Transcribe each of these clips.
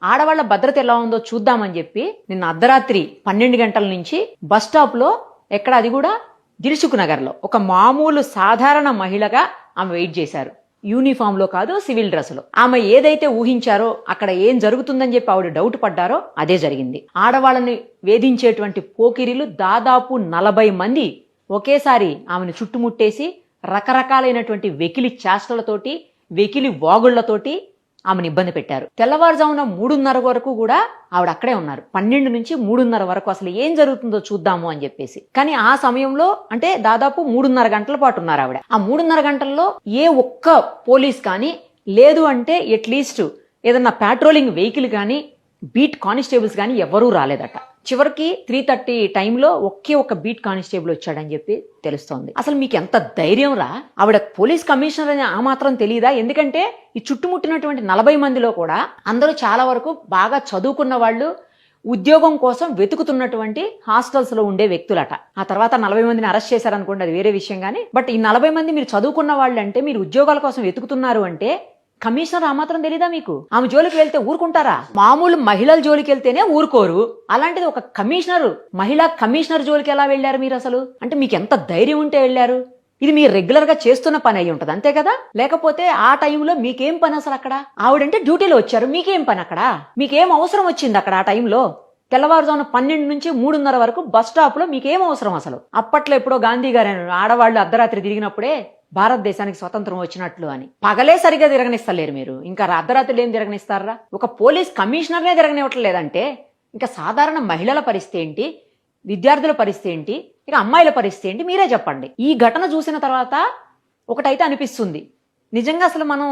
ఆడవాళ్ల భద్రత ఎలా ఉందో చూద్దామని చెప్పి నిన్న అర్ధరాత్రి 12 గంటల నుంచి బస్ స్టాప్ లో ఎక్కడ అది కూడా దిల్సుఖ్ నగర్ లో ఒక మామూలు సాధారణ మహిళగా ఆమె వెయిట్ చేశారు. యూనిఫామ్ లో కాదు, సివిల్ డ్రెస్ లో. ఆమె ఏదైతే ఊహించారో అక్కడ ఏం జరుగుతుందని చెప్పి ఆవిడ డౌట్ పడ్డారో అదే జరిగింది. ఆడవాళ్ళని వేధించేటువంటి పోకిరీలు దాదాపు 40 మంది ఒకేసారి ఆమెను చుట్టుముట్టేసి రకరకాలైనటువంటి వెకిలి చేష్టలతోటి, వెకిలి వాగుళ్లతోటి ఆమెను ఇబ్బంది పెట్టారు. తెల్లవారుజామున 3:30 వరకు కూడా ఆవిడ అక్కడే ఉన్నారు. 12 నుంచి 3:30 వరకు అసలు ఏం జరుగుతుందో చూద్దాము అని చెప్పేసి. కానీ ఆ సమయంలో అంటే దాదాపు 3:30 గంటల పాటు ఉన్నారు ఆవిడ. ఆ 3:30 గంటల్లో ఏ ఒక్క పోలీస్ కానీ, లేదు అంటే అట్లీస్ట్ ఏదన్నా పాట్రోలింగ్ వెహికల్ కానీ, బీట్ కానిస్టేబుల్స్ కానీ ఎవరూ రాలేదట. చివరికి 3:30 టైంలో ఒకే ఒక బీట్ కానిస్టేబుల్ వచ్చాడని చెప్పి తెలుస్తోంది. అసలు మీకు ఎంత ధైర్యం రా? ఆవిడ పోలీస్ కమిషనర్ అని ఆ మాత్రం తెలియదా? ఎందుకంటే ఈ చుట్టుముట్టినటువంటి 40 మందిలో కూడా అందరూ చాలా వరకు బాగా చదువుకున్న వాళ్ళు, ఉద్యోగం కోసం వెతుకుతున్నటువంటి హాస్టల్స్ లో ఉండే వ్యక్తులట. ఆ తర్వాత 40 మందిని అరెస్ట్ చేశారనుకోండి, అది వేరే విషయం కానీ. బట్ ఈ 40 మంది మీరు చదువుకున్న వాళ్ళు అంటే, మీరు ఉద్యోగాల కోసం వెతుకుతున్నారు అంటే కమిషనర్ ఆ మాత్రం తెలీదా మీకు? ఆమె జోలికి వెళ్తే ఊరుకుంటారా? మామూలు మహిళల జోలికి వెళ్తేనే ఊరుకోరు, అలాంటిది ఒక కమిషనర్, మహిళా కమిషనర్ జోలికి ఎలా వెళ్లారు మీరు అసలు? అంటే మీకు ఎంత ధైర్యం ఉంటే వెళ్లారు? ఇది మీరు రెగ్యులర్ గా చేస్తున్న పని అయి ఉంటది, అంతే కదా? లేకపోతే ఆ టైంలో మీకేం పని అసలు అక్కడ? ఆవిడంటే డ్యూటీలో వచ్చారు, మీకేం పని అక్కడ? మీకేం అవసరం వచ్చింది అక్కడ ఆ టైంలో? తెల్లవారుజామున 12 నుంచి 3:30 వరకు బస్ స్టాప్ లో మీకేం అవసరం అసలు? అప్పట్లో ఎప్పుడో గాంధీ గారు ఆడవాళ్లు అర్ధరాత్రి తిరిగినప్పుడే భారతదేశానికి స్వతంత్రం వచ్చినట్లు అని. పగలే సరిగా తిరగనిస్తలేరు మీరు, ఇంకా అర్ధరాత్రులు ఏం తిరగనిస్తారా? ఒక పోలీస్ కమిషనర్నే తిరగనివ్వట్లేదంటే ఇంకా సాధారణ మహిళల పరిస్థితి ఏంటి, విద్యార్థుల పరిస్థితి ఏంటి, ఇక అమ్మాయిల పరిస్థితి ఏంటి? మీరే చెప్పండి. ఈ ఘటన చూసిన తర్వాత ఒకటైతే అనిపిస్తుంది, నిజంగా అసలు మనం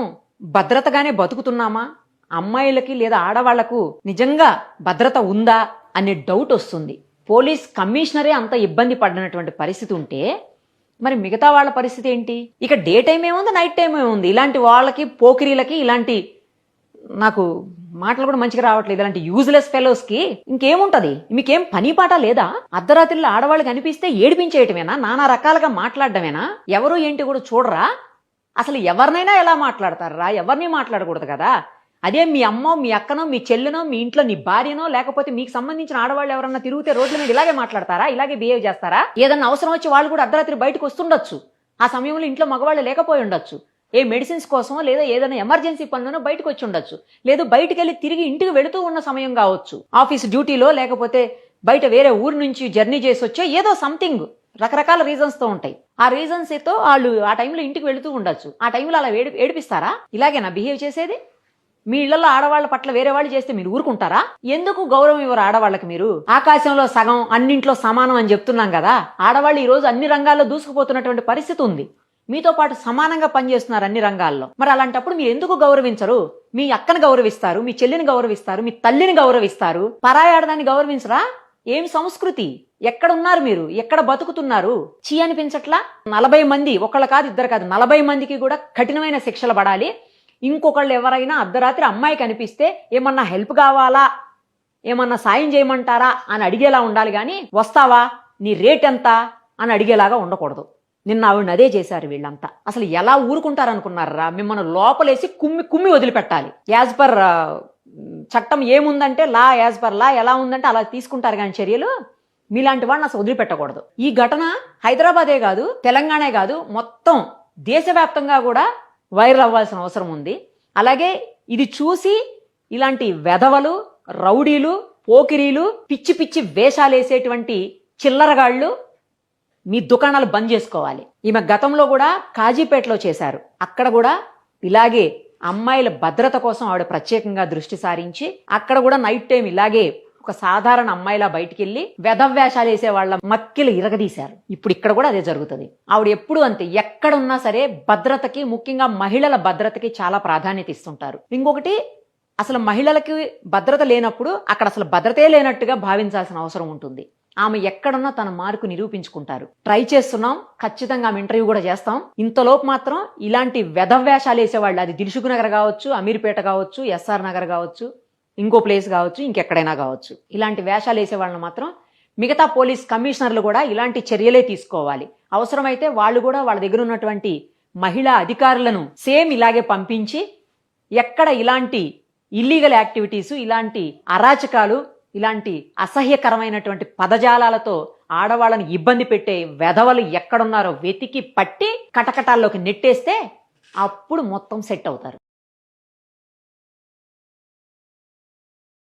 భద్రతగానే బతుకుతున్నామా? అమ్మాయిలకి లేదా ఆడవాళ్లకు నిజంగా భద్రత ఉందా అనే డౌట్ వస్తుంది. పోలీస్ కమిషనరే అంత ఇబ్బంది పడినటువంటి పరిస్థితి ఉంటే మరి మిగతా వాళ్ళ పరిస్థితి ఏంటి? ఇక డే టైం ఏముంది, నైట్ టైం ఏముంది? ఇలాంటి వాళ్ళకి, పోకిరీలకి, ఇలాంటి నాకు మాటలు కూడా మంచిగా రావట్లేదు, ఇలాంటి యూజ్లెస్ ఫెలోస్ కి ఇంకేముంటది? మీకేం పని పాట లేదా? అర్ధరాత్రిలో ఆడవాళ్ళకి అనిపిస్తే ఏడిపించేయటమేనా? నానా రకాలుగా మాట్లాడటమేనా? ఎవరు ఏంటి కూడా చూడరా? అసలు ఎవరినైనా ఎలా మాట్లాడతారా? ఎవరిని మాట్లాడకూడదు కదా? అదే మీ అమ్మో, మీ అక్కనో, మీ చెల్లెనో, మీ ఇంట్లో నీ భార్యనో, లేకపోతే మీకు సంబంధించిన ఆడవాళ్ళు ఎవరన్నా తిరిగితే రోడ్ల మీద ఇలాగే మాట్లాడతారా? ఇలాగే బిహేవ్ చేస్తారా? ఏదన్నా అవసరం వచ్చి వాళ్ళు కూడా అర్ధరాత్రి బయటకు వస్తుండొచ్చు, ఆ సమయంలో ఇంట్లో మగవాళ్ళు లేకపోయి ఉండొచ్చు, ఏ మెడిసిన్స్ కోసమో లేదా ఏదైనా ఎమర్జెన్సీ పనులను బయటకు వచ్చి ఉండొచ్చు, లేదు బయటకు వెళ్ళి తిరిగి ఇంటికి వెళుతూ ఉన్న సమయం కావచ్చు, ఆఫీస్ డ్యూటీలో, లేకపోతే బయట వేరే ఊరు నుంచి జర్నీ చేసి వచ్చే ఏదో సంథింగ్, రకరకాల రీజన్స్ తో ఉంటాయి. ఆ రీజన్స్ తో వాళ్ళు ఆ టైంలో ఇంటికి వెళుతూ ఉండొచ్చు. ఆ టైంలో అలా ఏడిపిస్తారా? ఇలాగేనా బిహేవ్ చేసేది? మీ ఇళ్లలో ఆడవాళ్ల పట్ల వేరే వాళ్ళు చేస్తే మీరు ఊరుకుంటారా? ఎందుకు గౌరవం ఇవ్వరు ఆడవాళ్ళకి? మీరు ఆకాశంలో సగం, అన్నింట్లో సమానం అని చెప్తున్నాం కదా. ఆడవాళ్ళు ఈ రోజు అన్ని రంగాల్లో దూసుకుపోతున్నటువంటి పరిస్థితి ఉంది. మీతో పాటు సమానంగా పనిచేస్తున్నారు అన్ని రంగాల్లో. మరి అలాంటప్పుడు మీరు ఎందుకు గౌరవించరు? మీ అక్కను గౌరవిస్తారు, మీ చెల్లిని గౌరవిస్తారు, మీ తల్లిని గౌరవిస్తారు, పరాయి ఆడదాన్ని గౌరవించరా? ఏం సంస్కృతి? ఎక్కడ ఉన్నారు మీరు? ఎక్కడ బతుకుతున్నారు? చీ అనిపించట్లా? 40 మంది, ఒకళ్ళు కాదు, ఇద్దరు కాదు, 40 మందికి కూడా కఠినమైన శిక్షలు పడాలి. ఇంకొకళ్ళు ఎవరైనా అర్ధరాత్రి అమ్మాయి కనిపిస్తే ఏమన్నా హెల్ప్ కావాలా, ఏమన్నా సాయం చేయమంటారా అని అడిగేలా ఉండాలి గాని, వస్తావా, నీ రేట్ ఎంత అని అడిగేలాగా ఉండకూడదు. నిన్న ఆవిడని అదే చేశారు వీళ్ళంతా. అసలు ఎలా ఊరుకుంటారనుకున్నారా? మిమ్మల్ని లోపలేసి కుమ్మి వదిలిపెట్టాలి. యాజ్ పర్ చట్టం ఏముందంటే, లా యాజ్ పర్ లా ఎలా ఉందంటే అలా తీసుకుంటారు కానీ చర్యలు. మీలాంటి వాళ్ళని అసలు వదిలిపెట్టకూడదు. ఈ ఘటన హైదరాబాదే కాదు, తెలంగాణే కాదు, మొత్తం దేశవ్యాప్తంగా కూడా వైరల్ అవ్వాల్సిన అవసరం ఉంది. అలాగే ఇది చూసి ఇలాంటి వెధవలు, రౌడీలు, పోకిరీలు, పిచ్చి పిచ్చి వేషాలేసేటువంటి చిల్లరగాళ్లు మీ దుకాణాలు బంద్ చేసుకోవాలి. ఈమె గతంలో కూడా కాజీపేటలో చేశారు. అక్కడ కూడా ఇలాగే అమ్మాయిల భద్రత కోసం ఆవిడ ప్రత్యేకంగా దృష్టి సారించి అక్కడ కూడా నైట్ టైం ఇలాగే ఒక సాధారణ అమ్మాయిలా బయటికి వెళ్లి వెధవ్యాషాలు వేసే వాళ్ళ మక్కిలు ఇరగదీశారు. ఇప్పుడు ఇక్కడ కూడా అదే జరుగుతుంది. ఆవిడ ఎప్పుడు అంతే, ఎక్కడున్నా సరే భద్రతకి, ముఖ్యంగా మహిళల భద్రతకి చాలా ప్రాధాన్యత ఇస్తుంటారు. ఇంకొకటి, అసలు మహిళలకి భద్రత లేనప్పుడు అక్కడ అసలు భద్రతే లేనట్టుగా భావించాల్సిన అవసరం ఉంటుంది. ఆమె ఎక్కడున్నా తన మార్కు నిరూపించుకుంటారు. ట్రై చేస్తున్నాం, ఖచ్చితంగా ఆమె ఇంటర్వ్యూ కూడా చేస్తాం. ఇంతలోపు మాత్రం ఇలాంటి వెధవ్యాషాలు వేసేవాళ్ళు, అది దిల్సుఖ్ నగర్ కావచ్చు, అమీర్పేట కావచ్చు, ఎస్ఆర్ నగర్ కావచ్చు, ఇంకో ప్లేస్ కావచ్చు, ఇంకెక్కడైనా కావచ్చు, ఇలాంటి వేషాలు వేసే వాళ్ళని మాత్రం మిగతా పోలీస్ కమిషనర్లు కూడా ఇలాంటి చర్యలే తీసుకోవాలి. అవసరమైతే వాళ్ళు కూడా వాళ్ళ దగ్గర ఉన్నటువంటి మహిళా అధికారులను సేమ్ ఇలాగే పంపించి ఎక్కడ ఇలాంటి ఇల్లీగల్ యాక్టివిటీస్, ఇలాంటి అరాచకాలు, ఇలాంటి అసహ్యకరమైనటువంటి పదజాలాలతో ఆడవాళ్ళని ఇబ్బంది పెట్టే వెధవలు ఎక్కడున్నారో వెతికి పట్టి కటకటాల్లోకి నెట్టేస్తే అప్పుడు మొత్తం సెట్ అవుతారు.